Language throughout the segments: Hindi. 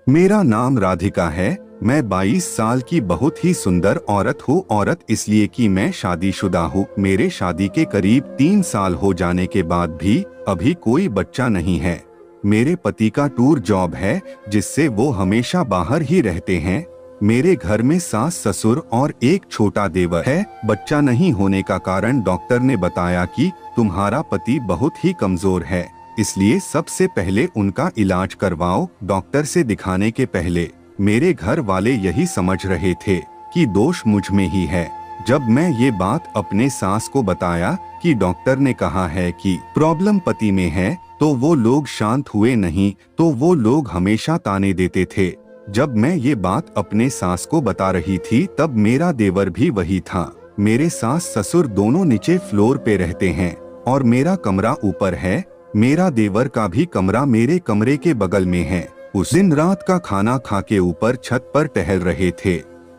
मेरा नाम राधिका है। मैं 22 साल की बहुत ही सुंदर औरत हूँ। औरत इसलिए कि मैं शादीशुदा हूँ। मेरे शादी के करीब 3 साल हो जाने के बाद भी अभी कोई बच्चा नहीं है। मेरे पति का टूर जॉब है जिससे वो हमेशा बाहर ही रहते हैं। मेरे घर में सास ससुर और एक छोटा देवर है। बच्चा नहीं होने का कारण डॉक्टर ने बताया कि तुम्हारा पति बहुत ही कमजोर है, इसलिए सबसे पहले उनका इलाज करवाओ। डॉक्टर से दिखाने के पहले मेरे घर वाले यही समझ रहे थे कि दोष मुझ में ही है। जब मैं ये बात अपने सास को बताया कि डॉक्टर ने कहा है कि प्रॉब्लम पति में है, तो वो लोग शांत हुए नहीं, तो वो लोग हमेशा ताने देते थे। जब मैं ये बात अपने सास को बता रही थी तब मेरा देवर भी वही था। मेरे सास ससुर दोनों नीचे फ्लोर पे रहते हैं और मेरा कमरा ऊपर है। मेरा देवर का भी कमरा मेरे कमरे के बगल में है। उस दिन रात का खाना खा के ऊपर छत पर टहल रहे थे,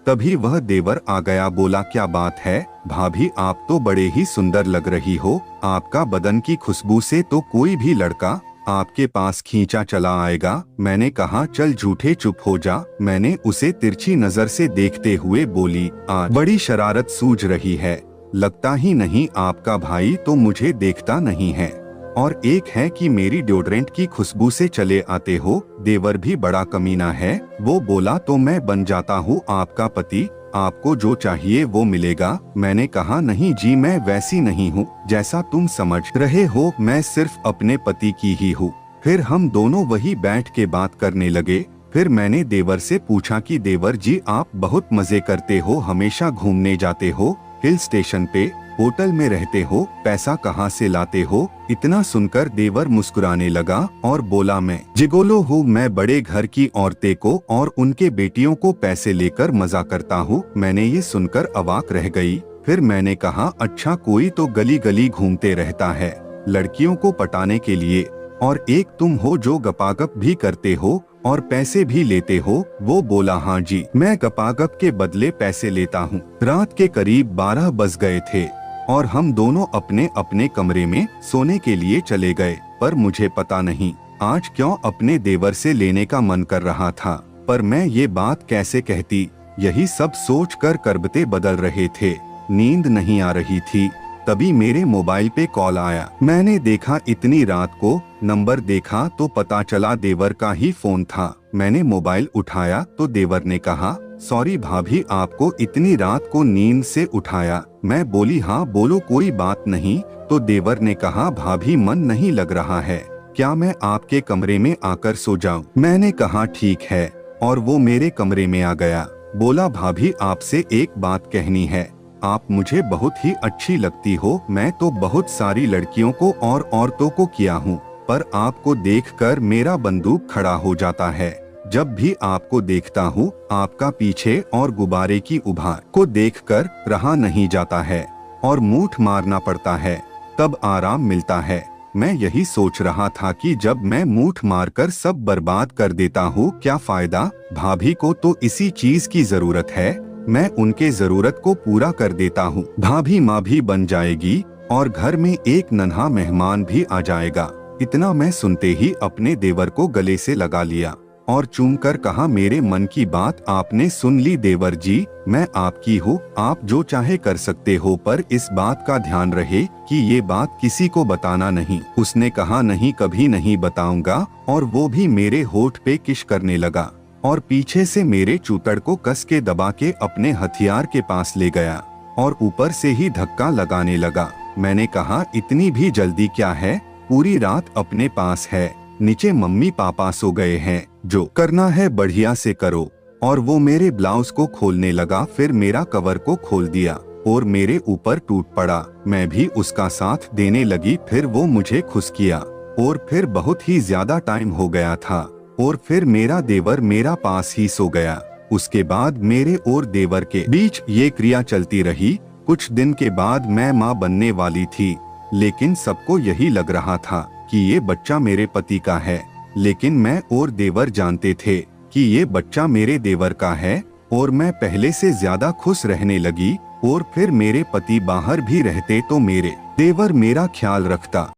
तभी वह देवर आ गया। बोला, क्या बात है भाभी, आप तो बड़े ही सुंदर लग रही हो। आपका बदन की खुशबू से तो कोई भी लड़का आपके पास खींचा चला आएगा। मैंने कहा, चल झूठे चुप हो जा। मैंने उसे तिरछी नजर से देखते हुए बोली, आज बड़ी शरारत सूझ रही है। लगता ही नहीं आपका भाई तो मुझे देखता नहीं है, और एक है कि मेरी डिओड्रेंट की खुशबू से चले आते हो। देवर भी बड़ा कमीना है। वो बोला, तो मैं बन जाता हूँ आपका पति, आपको जो चाहिए वो मिलेगा। मैंने कहा, नहीं जी, मैं वैसी नहीं हूँ जैसा तुम समझ रहे हो। मैं सिर्फ अपने पति की ही हूँ। फिर हम दोनों वही बैठ के बात करने लगे। फिर मैंने देवर से पूछा कि देवर जी, आप बहुत मजे करते हो, हमेशा घूमने जाते हो, हिल स्टेशन पे, होटल में रहते हो, पैसा कहाँ से लाते हो? इतना सुनकर देवर मुस्कुराने लगा और बोला, मैं जिगोलो हूँ। मैं बड़े घर की औरतें को और उनके बेटियों को पैसे लेकर मजा करता हूँ। मैंने ये सुनकर अवाक रह गई। फिर मैंने कहा, अच्छा, कोई तो गली गली घूमते रहता है लड़कियों को पटाने के लिए, और एक तुम हो जो गपागप भी करते हो और पैसे भी लेते हो। वो बोला, हाँ जी, मैं गपागप के बदले पैसे लेता हूँ। रात के करीब 12 बज गए थे और हम दोनों अपने अपने कमरे में सोने के लिए चले गए। पर मुझे पता नहीं आज क्यों अपने देवर से लेने का मन कर रहा था, पर मैं ये बात कैसे कहती। यही सब सोचकर करबते बदल रहे थे। नींद नहीं आ रही थी। तभी मेरे मोबाइल पे कॉल आया। मैंने देखा इतनी रात को, नंबर देखा तो पता चला देवर का ही फोन था। मैंने मोबाइल उठाया तो देवर ने कहा, सॉरी भाभी, आपको इतनी रात को नींद से उठाया। मैं बोली, हाँ बोलो, कोई बात नहीं। तो देवर ने कहा, भाभी मन नहीं लग रहा है, क्या मैं आपके कमरे में आकर सो जाऊं? मैंने कहा, ठीक है, और वो मेरे कमरे में आ गया। बोला, भाभी आपसे एक बात कहनी है, आप मुझे बहुत ही अच्छी लगती हो। मैं तो बहुत सारी लड़कियों को और औरतों को किया हूँ, पर आपको देखकर मेरा बंदूक खड़ा हो जाता है। जब भी आपको देखता हूँ, आपका पीछे और गुब्बारे की उभार को देखकर रहा नहीं जाता है और मूठ मारना पड़ता है, तब आराम मिलता है। मैं यही सोच रहा था कि जब मैं मूठ मारकर सब बर्बाद कर देता हूँ, क्या फायदा? भाभी को तो इसी चीज की जरूरत है। मैं उनके जरूरत को पूरा कर देता हूँ। भाभी माँ भी बन जाएगी और घर में एक नन्हा मेहमान भी आ जाएगा। इतना मैं सुनते ही अपने देवर को गले से लगा लिया और चूमकर कहा, मेरे मन की बात आपने सुन ली देवर जी, मैं आपकी हूँ, आप जो चाहे कर सकते हो, पर इस बात का ध्यान रहे कि ये बात किसी को बताना नहीं। उसने कहा, नहीं, कभी नहीं बताऊंगा, और वो भी मेरे होठ पे किस करने लगा और पीछे से मेरे चूतड़ को कस के दबा के अपने हथियार के पास ले गया और ऊपर से ही धक्का लगाने लगा। मैंने कहा, इतनी भी जल्दी क्या है, पूरी रात अपने पास है, नीचे मम्मी पापा सो गए हैं, जो करना है बढ़िया से करो। और वो मेरे ब्लाउज को खोलने लगा, फिर मेरा कवर को खोल दिया और मेरे ऊपर टूट पड़ा। मैं भी उसका साथ देने लगी। फिर वो मुझे खुश किया और फिर बहुत ही ज्यादा टाइम हो गया था और फिर मेरा देवर मेरा पास ही सो गया। उसके बाद मेरे और देवर के बीच ये क्रिया चलती रही। कुछ दिन के बाद मैं माँ बनने वाली थी, लेकिन सबको यही लग रहा था कि ये बच्चा मेरे पति का है, लेकिन मैं और देवर जानते थे कि ये बच्चा मेरे देवर का है और मैं पहले से ज्यादा खुश रहने लगी। और फिर मेरे पति बाहर भी रहते तो मेरे देवर मेरा ख्याल रखता।